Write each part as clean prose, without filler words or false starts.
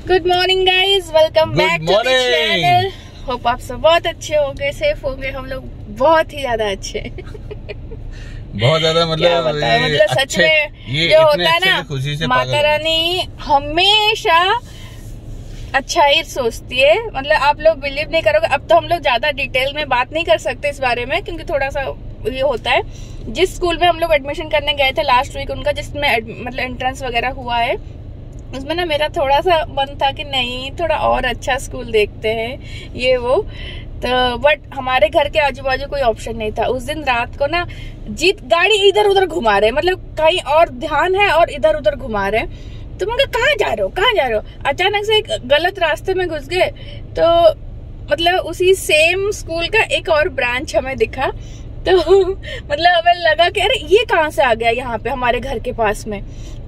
Good morning guys, welcome back to the channel. Hope आप सब बहुत अच्छे होंगे, सेफ होंगे। हम लोग बहुत ही ज्यादा अच्छे बहुत ज्यादा मतलब सच में जो होता है ना, माता रानी हमेशा अच्छा ही सोचती है। मतलब आप लोग बिलीव नहीं करोगे। अब तो हम लोग ज्यादा डिटेल में बात नहीं कर सकते इस बारे में, क्योंकि थोड़ा सा ये होता है। जिस स्कूल में हम लोग एडमिशन करने गए थे लास्ट वीक, उनका जिसमें मतलब एंट्रेंस वगैरह हुआ है, उसमें ना मेरा थोड़ा सा मन था कि नहीं, थोड़ा और अच्छा स्कूल देखते हैं ये वो। तो बट हमारे घर के आजू बाजू कोई ऑप्शन नहीं था। उस दिन रात को ना जीत गाड़ी इधर उधर घुमा रहे, मतलब कहीं और ध्यान है और इधर उधर घुमा रहे। तो मैं कहाँ जा रहे हो, कहाँ जा रहे हो? अचानक से एक गलत रास्ते में घुस गए। तो मतलब उसी सेम स्कूल का एक और ब्रांच हमें दिखा। तो मतलब हमें लगा कि अरे ये कहाँ से आ गया यहाँ पे हमारे घर के पास में।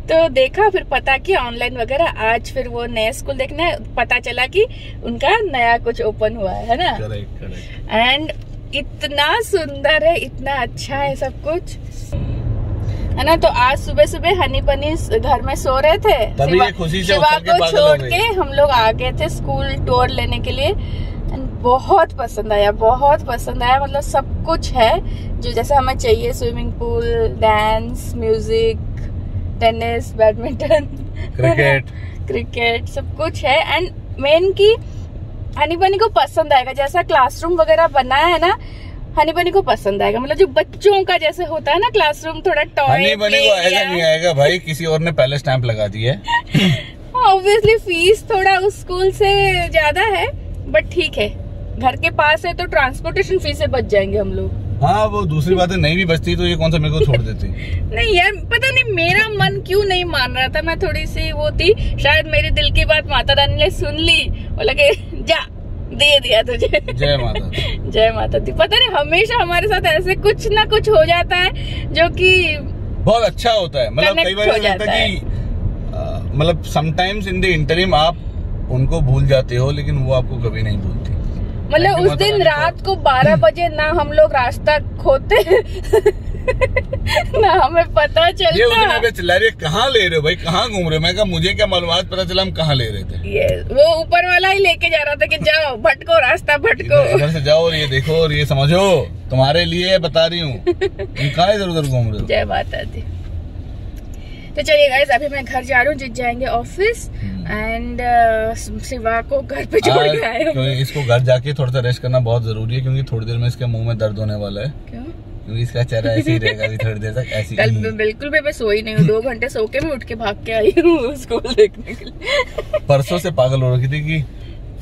तो देखा, फिर पता किया ऑनलाइन वगैरह। आज फिर वो नया स्कूल देखने पता चला कि उनका नया कुछ ओपन हुआ है ना। करेक्ट। एंड इतना सुंदर है, इतना अच्छा है सब कुछ, है ना। तो आज सुबह सुबह हनी बनी घर में सो रहे थे, शिवा को छोड़ के हम लोग आ गए थे स्कूल टूर लेने के लिए। बहुत पसंद आया, बहुत पसंद आया। मतलब सब कुछ है जो जैसा हमें चाहिए। Swimming pool, dance, music, tennis, badminton, cricket सब कुछ है। एंड मेन की हनी बनी को पसंद आएगा। जैसा क्लासरूम वगैरह बनाया है ना, हनी बनी को पसंद आएगा। मतलब जो बच्चों का जैसे होता है ना क्लासरूम, थोड़ा टॉय। हनी बनी को आएगा नहीं आएगा भाई, किसी और ने पहले स्टैंप लगा दी है। ऑब्वियसली फीस थोड़ा उस स्कूल से ज्यादा है, बट ठीक है, घर के पास है तो ट्रांसपोर्टेशन फीस से बच जाएंगे हम लोग। हाँ, वो दूसरी बात है, नहीं भी बचती तो ये कौन सा मेरे को छोड़ देती। नहीं यार, पता नहीं मेरा मन क्यों नहीं मान रहा था। मैं थोड़ी सी वो थी, शायद मेरे दिल की बात माता रानी ने सुन ली और लगे जा दे दिया तुझे। जय माता दी। जय माता दी। पता नहीं हमेशा हमारे साथ ऐसे कुछ ना कुछ हो जाता है जो कि बहुत अच्छा होता है। मतलब कई बार होता है कि मतलब समटाइम्स इन द इंटरिम आप उनको भूल जाते हो, लेकिन वो आपको कभी नहीं भूलती। मतलब उस दिन रात को 12 बजे ना हम लोग रास्ता खोते ना हमें पता चलता। ये उस दिन चिल्ला रही है, कहाँ ले रहे हो भाई, कहाँ घूम रहे हो? मैं कहा मुझे क्या मालूम, पता चला हम कहाँ ले रहे थे। ये वो ऊपर वाला ही लेके जा रहा था कि जाओ भटको, रास्ता भटको, इधर से जाओ और ये देखो और ये समझो, तुम्हारे लिए बता रही हूँ, तुम कहाँ इधर उधर घूम रहे हो। जय माता दी। तो चलिए गाइस, अभी मैं घर जा रही हूँ, जिस जाएंगे ऑफिस। एंड शिवा को घर पे छोड़ के आए। तो इसको घर जाके थोड़ा सा रेस्ट करना बहुत जरूरी है, क्योंकि थोड़ी देर में इसके मुंह में दर्द होने वाला है। क्यों? क्योंकि इसका चेहरा ऐसे ही रहेगा अभी थोड़ी देर तक, ऐसे कल बिल्कुल भी मैं सोई नहीं हूँ। 2 घंटे सो के मैं उठ के भाग के आई हूँ स्कूल देखने के लिए। परसों से पागल हो रखी थी कि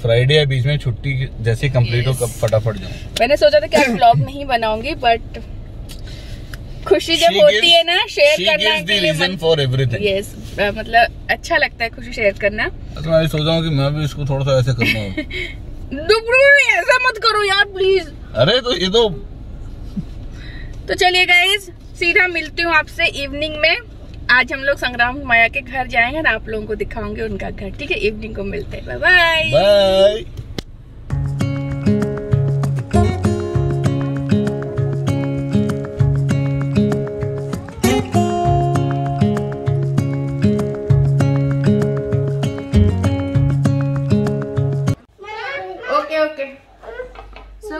फ्राइडे या बीच में छुट्टी जैसे कंप्लीट हो, कब फटाफट जाऊँ। मैंने सोचा था कि आज व्लॉग नहीं बनाऊंगी, बट खुशी जब होती है ना, शेयर करना के लिए रीजन फॉर एवरीथिंग। यस, मतलब अच्छा लगता है खुशी शेयर करना। तो मैं सोच रहा हूँ कि मैं भी इसको थोड़ा सा ऐसे करना हो। ऐसा मत करो यार प्लीज। अरे तो ये तो चलिए गाइस, सीधा मिलती हूँ आपसे इवनिंग में। आज हम लोग संग्राम माया के घर जाएंगे और आप लोगों को दिखाऊंगे उनका घर। ठीक है, इवनिंग को मिलते हैं। Bye bye bye.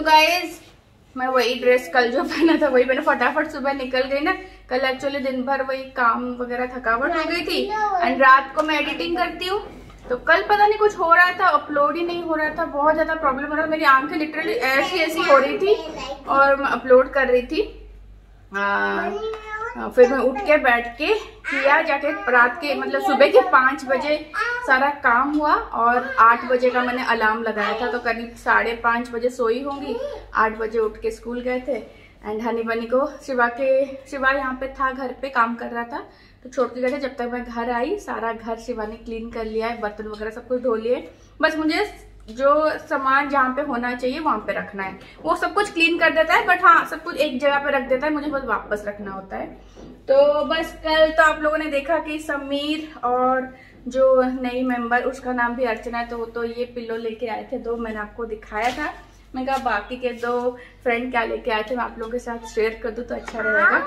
गाइस, मैं वही ड्रेस कल जो पहना था वही मैंने फटाफट सुबह निकल गई ना। कल एक्चुअली दिन भर वही काम वगैरह थकावट हो गई थी। एंड रात को मैं एडिटिंग करती हूँ, तो कल पता नहीं कुछ हो रहा था, अपलोड ही नहीं हो रहा था। बहुत ज्यादा प्रॉब्लम हो रहा था, मेरी आंखें लिटरली ऐसी हो रही थी और मैं अपलोड कर रही थी। फिर मैं उठ के बैठ के किया, जाके रात के मतलब सुबह के 5 बजे सारा काम हुआ और 8 बजे का मैंने अलार्म लगाया था। तो करीब 5:30 बजे सोई होंगी, 8 बजे उठ के स्कूल गए थे। एंड हनी बनी को शिवा यहाँ पे था, घर पे काम कर रहा था, तो छोड़ के गए थे। जब तक मैं घर आई, सारा घर शिवा ने क्लीन कर लिया है, बर्तन वगैरह सब कुछ धो लिए। बस मुझे जो सामान जहाँ पे होना चाहिए वहां पे रखना है। वो सब कुछ क्लीन कर देता है, बट हाँ सब कुछ एक जगह पे रख देता है, मुझे बस वापस रखना होता है। तो बस कल तो आप लोगों ने देखा कि समीर और जो नई मेंबर, उसका नाम भी अर्चना है, तो ये पिल्लो लेके आए थे 2, मैंने आपको दिखाया था। मैं कहा बाकी के 2 फ्रेंड क्या लेके आए थे मैं आप लोगों के साथ शेयर कर दूं तो अच्छा रहेगा।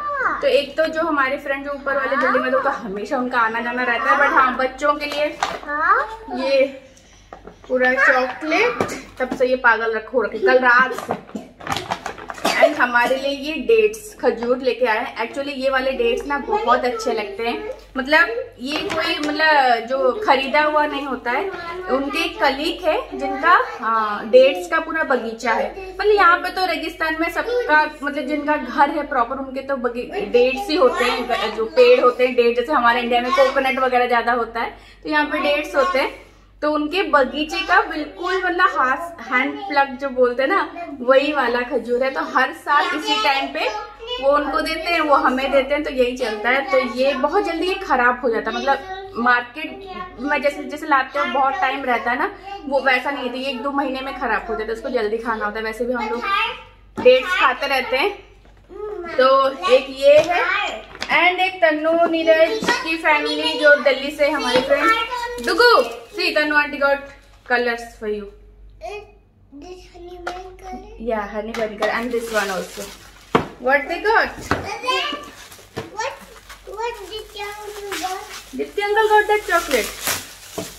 तो एक तो जो हमारे फ्रेंड जो ऊपर वाले बिल्डिंग में तो हमेशा उनका आना जाना रहता है, बट हाँ बच्चों के लिए ये पूरा चॉकलेट तब से ये पागल हो रखे कल रात से। एंड हमारे लिए ये डेट्स खजूर लेके आए हैं। एक्चुअली ये वाले डेट्स ना बहुत अच्छे लगते हैं, मतलब ये कोई मतलब जो खरीदा हुआ नहीं होता है। उनके एक कलीग है जिनका डेट्स का पूरा बगीचा है। मतलब यहाँ पे तो रेगिस्तान में सबका मतलब जिनका घर है प्रॉपर उनके तो डेट्स ही होते हैं, जो पेड़ होते हैं डेट, जैसे हमारे इंडिया में कोकोनट वगैरह ज्यादा होता है तो यहाँ पे डेट्स होते हैं। तो उनके बगीचे का बिल्कुल मतलब हैंड प्लग जो बोलते हैं ना वही वाला खजूर है। तो हर साल इसी टाइम पे वो उनको देते हैं, वो हमें देते हैं, तो यही चलता है। तो ये बहुत जल्दी ये खराब हो जाता है, मतलब मार्केट में जैसे लाते हो बहुत टाइम रहता है ना, वो वैसा नहीं है। 1-2 महीने में खराब हो जाता है, उसको जल्दी खाना होता है। वैसे भी हम लोग डेट्स खाते रहते हैं। तो एक ये है एंड एक तन्नू नीरज की फैमिली जो दिल्ली से हमारे फ्रेंड डुगू सी Tannu aunty got colours for you. This honey bun color? Yeah, honey bun color and this one also. What they got? What did you got? Dipti uncle got that chocolate.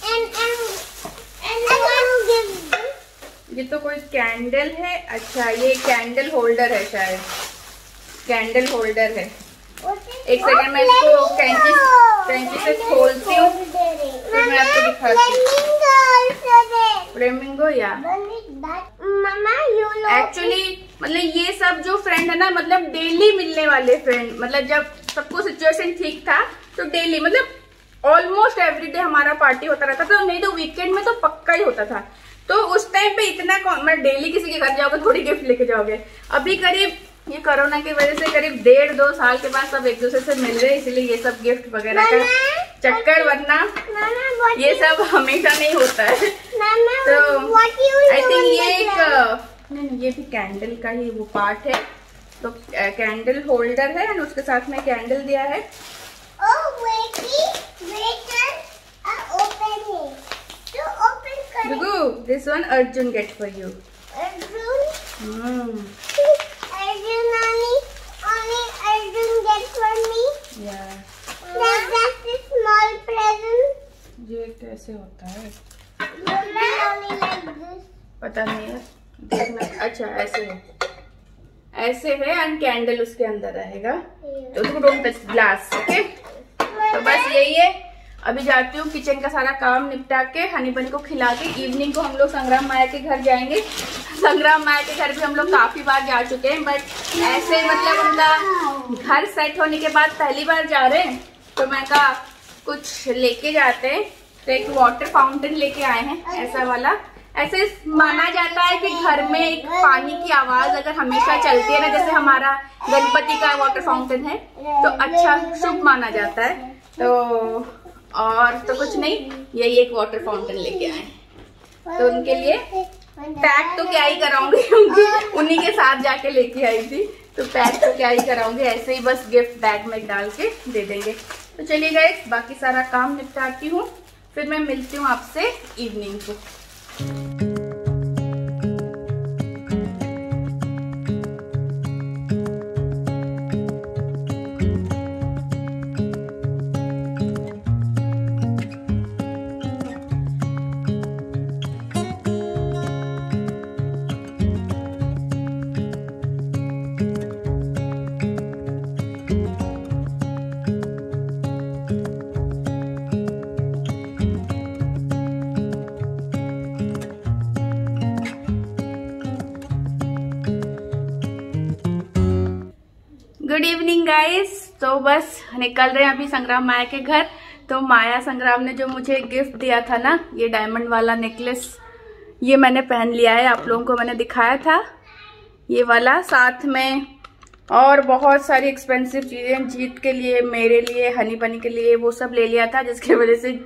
And one gift. ये तो कोई candle है। अच्छा ये candle holder है, शायद candle holder है। एक सेकंड में इसको कैंची से खोलती हूँ फिर मैं आपको दिखाती हूँ। फ्लेमिंगो या एक्चुअली मतलब ये सब जो फ्रेंड है ना, मतलब डेली मिलने वाले फ्रेंड, मतलब जब सबको सिचुएशन ठीक था तो डेली मतलब ऑलमोस्ट एवरीडे हमारा पार्टी होता रहता था। नहीं तो वीकेंड में तो पक्का ही होता था। तो उस टाइम पे इतना मतलब डेली किसी के घर जाओगे थोड़ी गिफ्ट लेके जाओगे। अभी करीब ये कोरोना की वजह से करीब 1.5-2 साल के बाद सब एक दूसरे से मिल रहे हैं, इसलिए ये सब गिफ्ट वगैरह का चक्कर, वरना ये सब हमेशा नहीं होता है। तो आई थिंक ये एक नहीं ये भी कैंडल का ही वो पार्ट है। तो कैंडल होल्डर है एंड उसके साथ में कैंडल दिया है। This one Arjun get for you. Arjun get for me. Yeah. That's just a small present. ये कैसे होता है? Only like this. पता नहीं है, देखना। अच्छा ऐसे है, ऐसे है एंड कैंडल उसके अंदर रहेगा। तो उसको डोंट टच ग्लास, ओके। तो बस यही है। अभी जाती हूँ किचन का सारा काम निपटा के हनी बनी को खिला के इवनिंग को हम लोग संग्राम माया के घर जाएंगे। संग्राम माया के घर भी हम लोग काफी बार जा चुके हैं, बट ऐसे मतलब उनका घर सेट होने के बाद पहली बार जा रहे हैं। तो मैं कहा कुछ लेके जाते हैं। तो एक वाटर फाउंटेन लेके आए हैं ऐसा वाला। ऐसे माना जाता है कि घर में एक पानी की आवाज अगर हमेशा चलती है ना, जैसे हमारा गणपति का वाटर फाउंटेन है, तो अच्छा शुभ माना जाता है। तो और तो कुछ नहीं, यही एक वाटर फाउंटेन लेके आए। तो उनके लिए पैक तो क्या ही कराऊंगी क्योंकि उन्हीं के साथ जाके लेके आई थी। तो पैक तो क्या ही कराऊंगी, ऐसे ही बस गिफ्ट बैग में डाल के दे देंगे। तो चलिए गाइस बाकी सारा काम निपटाती हूँ, फिर मैं मिलती हूँ आपसे इवनिंग को। Good evening guys. तो बस निकल रहे हैं अभी संग्राम माया के घर। तो माया संग्राम ने जो मुझे गिफ्ट दिया था ना, ये डायमंड वाला नेकलेस, ये मैंने पहन लिया है। आप लोगों को मैंने दिखाया था ये वाला, साथ में और बहुत सारी एक्सपेंसिव चीजें जीत के लिए, मेरे लिए, हनी बनी के लिए, वो सब ले लिया था। जिसकी वजह से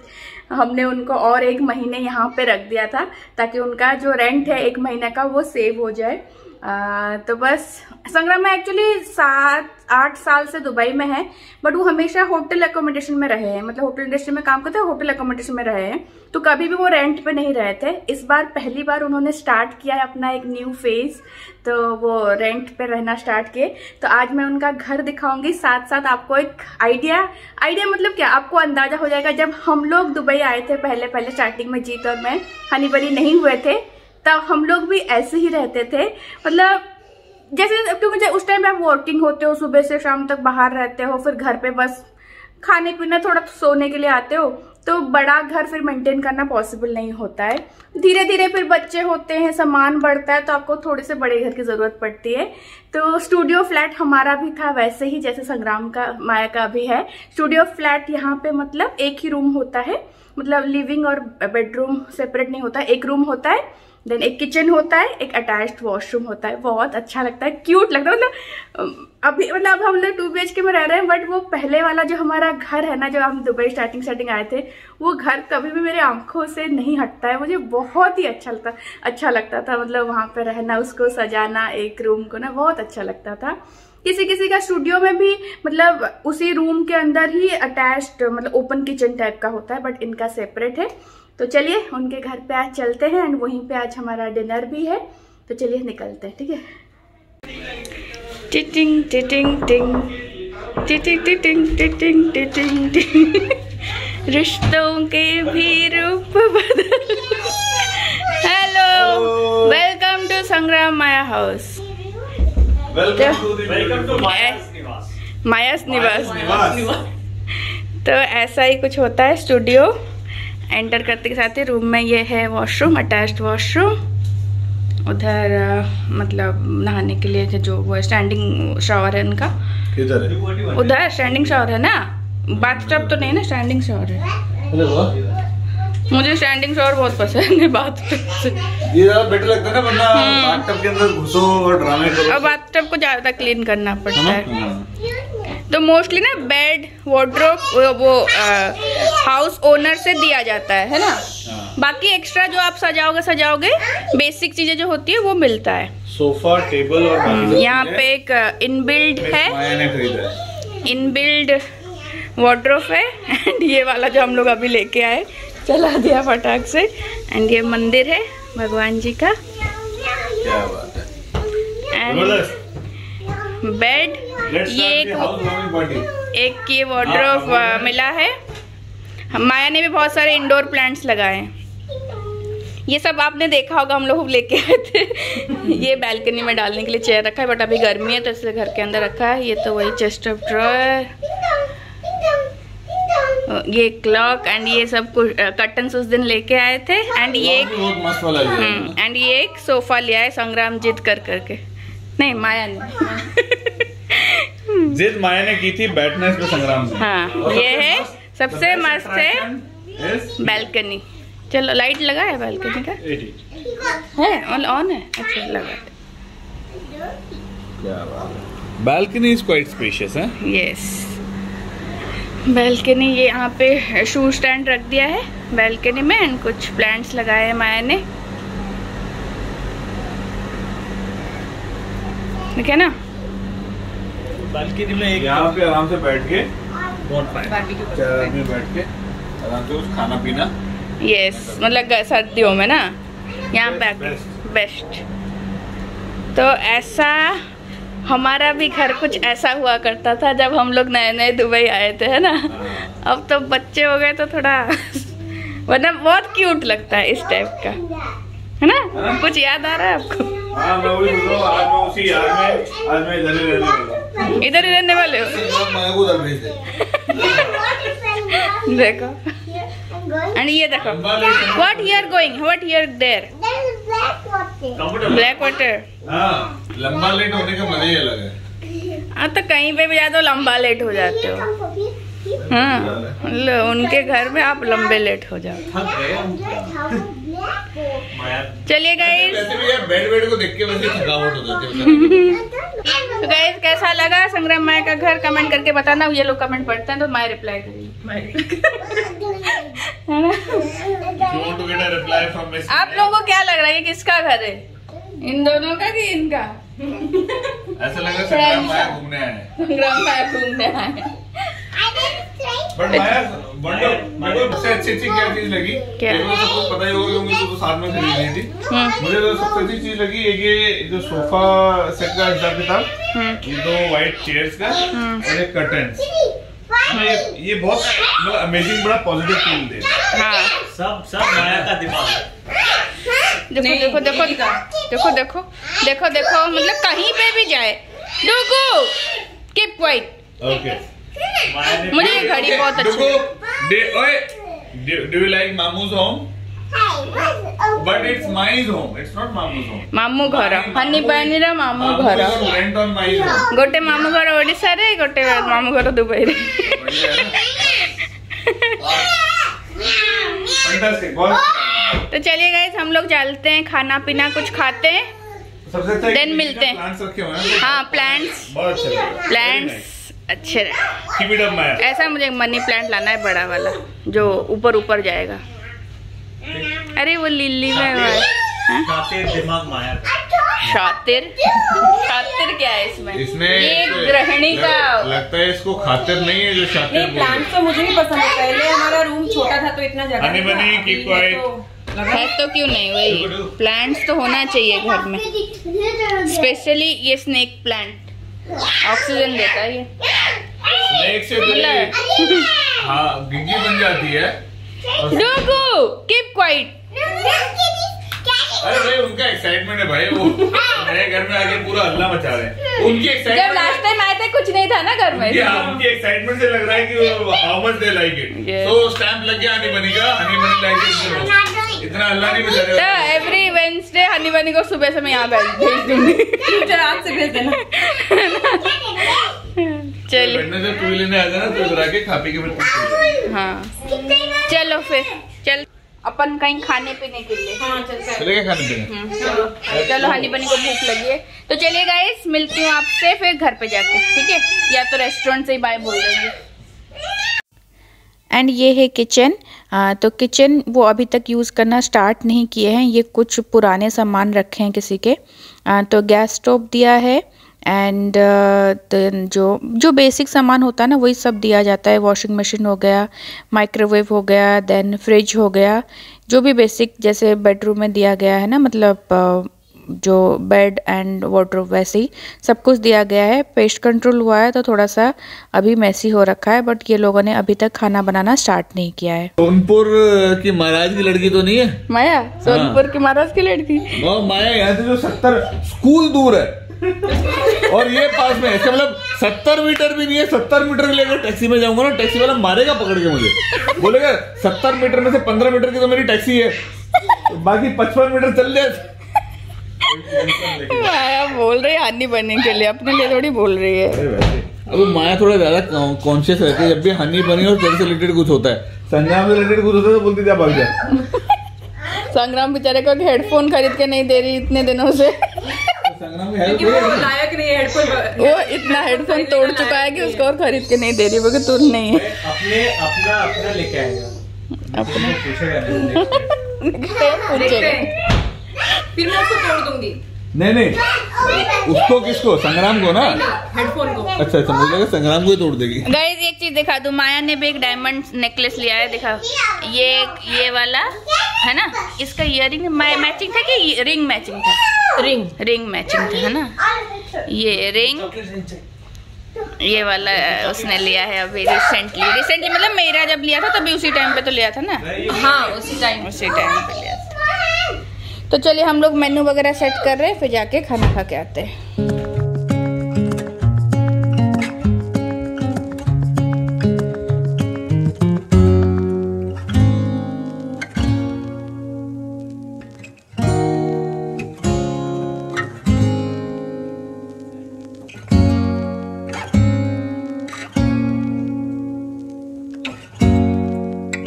हमने उनको और 1 महीने यहाँ पे रख दिया था ताकि उनका जो रेंट है 1 महीने का वो सेव हो जाए। तो बस संग्राम में एक्चुअली 7-8 साल से दुबई में है, बट वो हमेशा होटल एकोमोडेशन में रहे हैं, मतलब होटल इंडस्ट्री में काम करते हैं, होटल एकोमोडेशन में रहे हैं, तो कभी भी वो रेंट पे नहीं रहे थे। इस बार पहली बार उन्होंने स्टार्ट किया है अपना एक न्यू फेज, तो वो रेंट पे रहना स्टार्ट किए। तो आज मैं उनका घर दिखाऊंगी, साथ साथ आपको एक आइडिया मतलब क्या, आपको अंदाजा हो जाएगा। जब हम लोग दुबई आए थे पहले स्टार्टिंग में, जीत और मैं हनी बनी नहीं हुए थे, तब हम लोग भी ऐसे ही रहते थे, मतलब जैसे, क्योंकि उस टाइम आप वर्किंग होते हो, सुबह से शाम तक बाहर रहते हो, फिर घर पे बस खाने पीना, थोड़ा सोने के लिए आते हो, तो बड़ा घर फिर मेंटेन करना पॉसिबल नहीं होता है। धीरे धीरे फिर बच्चे होते हैं, सामान बढ़ता है, तो आपको थोड़े से बड़े घर की जरूरत पड़ती है। तो स्टूडियो फ्लैट हमारा भी था वैसे ही जैसे संग्राम का, माया का भी है। स्टूडियो फ्लैट यहाँ पे मतलब एक ही रूम होता है, मतलब लिविंग और बेडरूम सेपरेट नहीं होता, एक रूम होता है, देन एक किचन होता है, एक अटैच्ड वॉशरूम होता है। बहुत अच्छा लगता है, क्यूट लगता है। मतलब अभी मतलब अब हम लोग 2 BHK में रह रहे हैं, बट वो पहले वाला जो हमारा घर है ना, जो हम दुबई स्टार्टिंग आए थे, वो घर कभी भी मेरे आंखों से नहीं हटता है। मुझे बहुत ही अच्छा लगता था, मतलब वहां पे रहना, उसको सजाना, एक रूम को ना, बहुत अच्छा लगता था। किसी का स्टूडियो में भी मतलब उसी रूम के अंदर ही अटैच्ड, मतलब ओपन किचन टाइप का होता है, बट इनका सेपरेट है। तो चलिए उनके घर पे आज चलते हैं, एंड वहीं पे आज हमारा डिनर भी है, तो चलिए निकलते हैं, ठीक है। टिटिंग टिटिंग टिंग टिटिंग टिटिंग टिटिंग टिटिंग टिंग, रिश्तों के भी रूप बदल। हेलो, वेलकम टू संग्राम माया हाउस, वेलकम टू मायास निवास। तो ऐसा ही कुछ होता है स्टूडियो। एंटर करते के साथ ही रूम में ये है वॉशरूम, अटैच्ड वॉशरूम। उधर मतलब नहाने के लिए जो वो स्टैंडिंग शावर है उनका, किधर है? उधर स्टैंडिंग शावर है ना, बाथटब तो नहीं ना, स्टैंडिंग शावर है। मुझे स्टैंडिंग शावर बहुत पसंद है बाथटब से, ये ज्यादा बेटर लगता है ना, वरना बाथटब के अंदर घुसो और ड्रामे करो, और बाथटब को ज्यादा क्लीन करना पड़ता है। तो मोस्टली ना बेड, वार्डरोब वो हाउस ओनर से दिया जाता है ना। बाकी एक्स्ट्रा जो आप सजाओगे बेसिक चीजें जो होती है वो मिलता है, सोफा, टेबल और यहाँ पे एक इनबिल्ड है, इनबिल्ड वार्डरोब है। एंड ये वाला जो हम लोग अभी लेके आए, चला दिया फटाक से। एंड ये मंदिर है भगवान जी का, क्या बात है। एंड बेड, ये एक ये वार्डरोब मिला है। माया ने भी बहुत सारे इंडोर प्लांट्स लगाए हैं, ये सब आपने देखा होगा, हम लोग लेके आए थे। ये बैल्कनी में डालने के लिए चेयर रखा है, बट अभी गर्मी है तो इसलिए घर के अंदर रखा है। ये तो वही चेस्ट ऑफ ड्रॉयर, ये क्लॉक, एंड ये सब कुछ कर्टन्स उस दिन लेके आए थे। एंड ये एंड ये एक सोफा लिया है संग्राम जिद करके, नहीं माया ने जिद माया ने की थी बैठना इस पे संग्राम से। हाँ, ये है सबसे मस्त है बैल्कनी। चलो लाइट लगा है बैल्कनी का, है ऑन है, अच्छा लगा। बैल्कनी इज क्वाइट स्पेशियस है। यस, बैल्कनी, ये यहाँ पे शू स्टैंड रख दिया है बैल्कनी में, एंड कुछ प्लांट्स लगाए हैं माया ने, ठीक है ना। बालकनी में एक यहाँ पे आराम से बैठ के, चार आदमी बैठ के आराम से कुछ खाना पीना। यस, मतलब सर्दियों में ना यहाँ पे बेस्ट। तो ऐसा हमारा भी घर कुछ ऐसा हुआ करता था जब हम लोग नए दुबई आए थे, है ना। अब तो बच्चे हो गए तो थोड़ा मतलब बहुत क्यूट लगता है इस टाइप का, है ना। कुछ याद आ रहा है आपको? हाँ, मैं वही बोल रहा हूँ, आज मैं इधर ही रहने वाला हूँ। इधर ही रहने वाले हो? देखो, एंड ये देखो, what you are going, what you are there, black water. हाँ, लंबा लेट होने का मजा ही अलग है। हाँ, तो कहीं पे भी जाते हो लंबा लेट हो जाते हो। हाँ, उनके घर में आप लंबे लेट हो जाओ। चलिए गाइस, बेड को देख के वैसे थकावट हो जाती है। तो गाइस कैसा लगा संग्राम माया का घर, कमेंट करके बताना। ये लोग कमेंट पढ़ते हैं तो माया रिप्लाई करेगी। आप लोगों को क्या लग रहा है, ये किसका घर है? इन दोनों का कि इनका? ऐसा लगा संग्राम माया घूमने आए। संग्राम माया घूमने आए। बट माया सबसे अच्छी क्या चीज लगी? क्या? सबको पता ही होगा, मुझे तो साथ में खरीद ली थी। मुझे तो सबसे अच्छी चीज लगी ये जो सोफा सेट का हिसाब किताब, ये 2 व्हाइट चेयर्स का और एक कर्टन। ये बहुत मतलब अमेजिंग, बड़ा पॉजिटिव फील दे। हाँ सब माया का दिमाग। देखो देखो देखो देखो देखो देखो देखो, मतलब कहीं पे भी जाए डुगू कीप क्वाइट। ओके, मुझे ये घड़ी बहुत अच्छी है। डू यू लाइक मामूज home? But it's my home. It's not मामू's home. मामू घर हनी पानीर मामू घर rent on my home. गोटे मामू घर ओडिशा रे, गोटे मामू घर दुबई रे। Fantastic, बहुत। तो चलिए गाइस, हम लोग चलते हैं, खाना पीना कुछ खाते हैं, सबसे अच्छा देन मिलते हैं। प्लांट्स रखे हुए हैं। हाँ प्लांट्स, बहुत अच्छे लगे। प्लांट्स अच्छे रहे। Keep it up, Maya. ऐसा मुझे मनी प्लांट लाना है, बड़ा वाला जो ऊपर ऊपर जाएगा। अरे वो लिली में शातिर दिमाग माया। शातिर क्या है इसमें? ये गृहिणी का लगता है इसको खातिर नहीं है जो शातिर। नहीं, प्लांट तो मुझे भी पसंद है। पहले हमारा रूम छोटा था तो इतना जगह हनी बनी keep quiet। है तो क्यों नहीं, वही प्लांट्स तो होना चाहिए घर में, स्पेशली ये स्नेक प्लांट ऑक्सीजन देता है ये। स्नेक से तो हाँ गिग्गी बन जाती है। डुगू कीप क्वाइट। अरे भाई उनका एक्साइटमेंट है भाई, वो नए घर में आके पूरा हल्ला मचा रहे हैं। उनकी एक्साइटमेंट, जब लास्ट टाइम आए थे कुछ नहीं था ना घर में, उनकी एक्साइटमेंट से लग रहा है कि how much they like it. तो स्टैम्प लग गया हनी बनी का, हनी बनी लाइक इट। इतना हल्ला नहीं मचा रहे। तो एवरी वेडनेसडे हनी बनी को सुबह से मैं यहाँ भेज दूंगी। रात से भेज देना। चलिए तू लेने आ जाना, तो इधर आके खा पी के फिर। हाँ चलो फिर चल अपन कहीं खाने पीने के लिए। हाँ चलेगा खाने पीने। चलो हनी बनी को भूख लगी है, तो चलिए गाइस मिलती हूँ आपसे फिर घर पे जाके, ठीक है? या तो रेस्टोरेंट से ही बाय बोल देंगे। एंड ये है किचन। तो किचन वो अभी तक यूज़ करना स्टार्ट नहीं किए हैं, ये कुछ पुराने सामान रखे हैं किसी के। तो गैस स्टोव दिया है एंड जो बेसिक सामान होता है ना वही सब दिया जाता है। वॉशिंग मशीन हो गया, माइक्रोवेव हो गया, देन फ्रिज हो गया, जो भी बेसिक जैसे बेडरूम में दिया गया है ना, मतलब जो बेड एंड वार्डरोब वैसे ही सब कुछ दिया गया है। पेस्ट कंट्रोल हुआ है तो थोड़ा सा अभी मैसी हो रखा है, बट ये लोगों ने अभी तक खाना बनाना स्टार्ट नहीं किया है। सोनपुर की महाराज की लड़की तो नहीं है माया? सोनपुर की महाराज की लड़की माया यहाँ से जो 70 स्कूल दूर है और ये पास में है, इसका मतलब 70 मीटर भी नहीं है। 70 मीटर के लेकर टैक्सी में जाऊंगा ना, टैक्सी वाला मारेगा पकड़ के मुझे, बोलेगा 70 मीटर में से 15 मीटर की तो मेरी टैक्सी है, बाकी 55 मीटर चल जाए। माया बोल रही है हनी बनी के लिए, अपने लिए थोड़ी बोल रही है। अब माया थोड़ा ज्यादा कॉन्शियस रहती है, जब भी हनी बनी और तेरे से रिलेटेड कुछ होता है, संग्राम से रिलेटेड कुछ होता है तो बोलती जा भाग जा। संग्राम बेचारे को हेडफोन खरीद के नहीं दे रही इतने दिनों से। लायक नहीं हेडफोन, वो इतना हेडफोन तोड़ चुका है कि उसको और खरीद के नहीं दे रही, वो तुर नहीं है। अपना लेके आएगा, अपना पूछेगा फिर मैं उसको तोड़ दूंगी। नहीं उसको किसको? संग्राम को ना, हेडफोन को। अच्छा मुझे संग्राम को ही तोड़ देगी। गाइस एक चीज दिखा दूं, माया ने भी एक डायमंड नेकलेस लिया है, दिखा। ये वाला है ना, इसका इयररिंग मैचिंग था कि रिंग मैचिंग था? रिंग मैचिंग था, है ना? ये रिंग ये वाला उसने लिया है अभी रिसेंटली मतलब मेरा जब लिया था तभी उसी टाइम पे तो लिया था ना। हाँ उसी टाइम पे लिया था। तो चलिए हम लोग मेन्यू वगैरह सेट कर रहे हैं, फिर जाके खाना खा के आते हैं।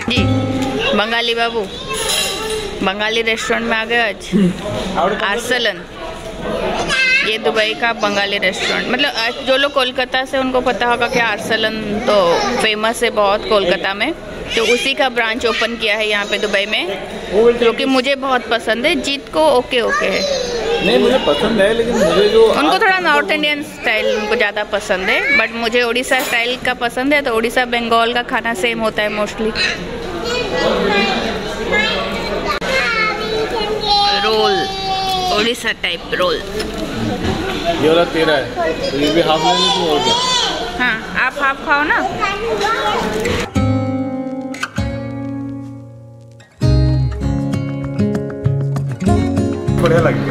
जी बंगाली बाबू बंगाली रेस्टोरेंट में आ गए आज। आर्सलन, ये दुबई का बंगाली रेस्टोरेंट। मतलब जो लोग कोलकाता से उनको पता होगा कि आर्सलन तो फेमस है बहुत कोलकाता में, तो उसी का ब्रांच ओपन किया है यहाँ पे दुबई में, जो कि मुझे बहुत पसंद है। जीत को ओके है, नहीं मुझे पसंद है, लेकिन मुझे जो उनको थोड़ा नॉर्थ इंडियन स्टाइल उनको ज़्यादा पसंद है, बट मुझे उड़ीसा स्टाइल का पसंद है। तो उड़ीसा बंगाल का खाना सेम होता है mostly. Roll, Orissa type roll. ये वाला तेरा है, तो ये भी हाफ ले ली और क्या? हाँ, आप हाफ खाओ ना। बढ़िया लगी।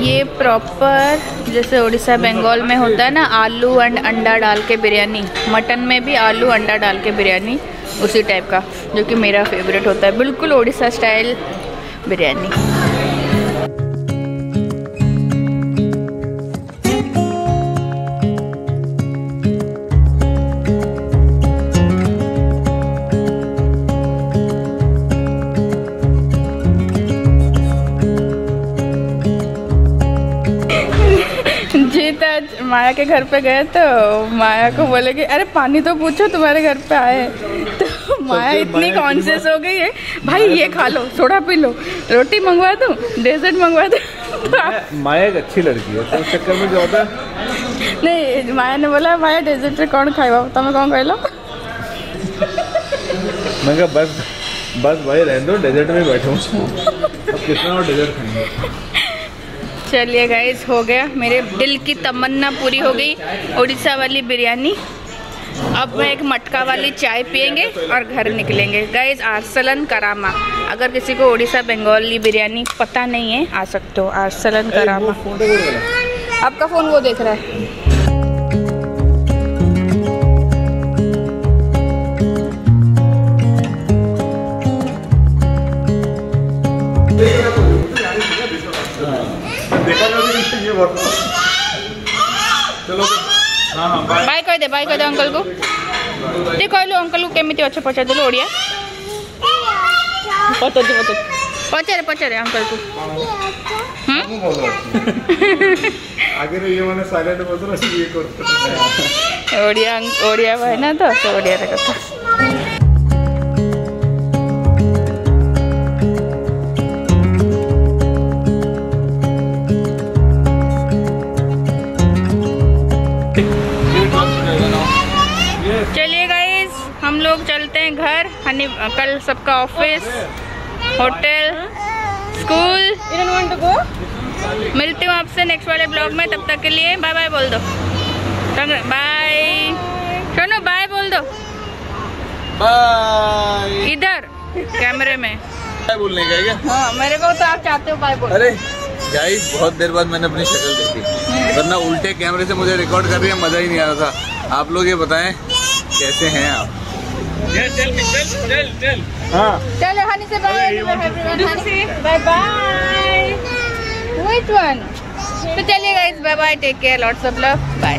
ये प्रॉपर जैसे उड़ीसा बंगाल में होता है ना, आलू एंड अंडा डाल के बिरयानी, मटन में भी आलू अंडा डाल के बिरयानी, उसी टाइप का, जो कि मेरा फेवरेट होता है। बिल्कुल उड़ीसा स्टाइल बिरयानी। जीत आज माया के घर पे गए तो माया को बोले कि अरे पानी तो पूछो, तुम्हारे घर पे आए। तो माया इतनी कॉन्शियस हो गई है, भाई ये खा लो, सोडा पी लो, रोटी मंगवा दूं, डेजर्ट मंगवा दूं। माया एक अच्छी लड़की है, तो उस चक्कर में क्या होता है, नहीं, माया ने बोला माया डेजर्ट कौन खाएगा, तुम्हें कौन खाए लो। मैं कहा बस भाई रहने दो, डेजर्ट में बैठो, अब कितना और डेजर्ट खाएंगे। चलिए गाइस, हो गया, मेरे दिल की तमन्ना पूरी हो गई, उड़ीसा वाली बिरयानी। अब मैं एक मटका वाली चाय पियेंगे और घर निकलेंगे। गाइस, आर्सलन करामा, अगर किसी को उड़ीसा बंगाली बिरयानी पता नहीं है, आ सकते हो आर्सलन करामा। आपका फ़ोन वो देख रहा है। चलो हाँ बाय कह दे अंकल को। ये कहलु अंकल को केमिति अच्छे पचार ओडिया पचारे अंकल को। आगे ये मैंने साइलेंट बोल ये करते ओडिया भाई ना, तो ओडिया कथा। चलिए गाइस, हम लोग चलते हैं घर। कल सबका ऑफिस, होटल, स्कूल। मिलती हूँ आपसे नेक्स्ट वाले ब्लॉग में, तब तक के लिए बाय बाय बोल दो। बाय, सुनो बाय बोल दो। बाय इधर कैमरे में बाय बोलने का क्या? हाँ, मेरे को तो आप चाहते हो बाय बोल। अरे गाइस, बहुत देर बाद मैंने अपनी शक्ल देखी, वरना उल्टे कैमरे से मुझे रिकॉर्ड कर रही है, मजा ही नहीं आ रहा था। आप लोग ये बताएं कैसे हैं आप? चल हाँ, चलो हनी से बाय बाय। Wait one. तो चलिए guys, bye bye, take care, lots of love, bye.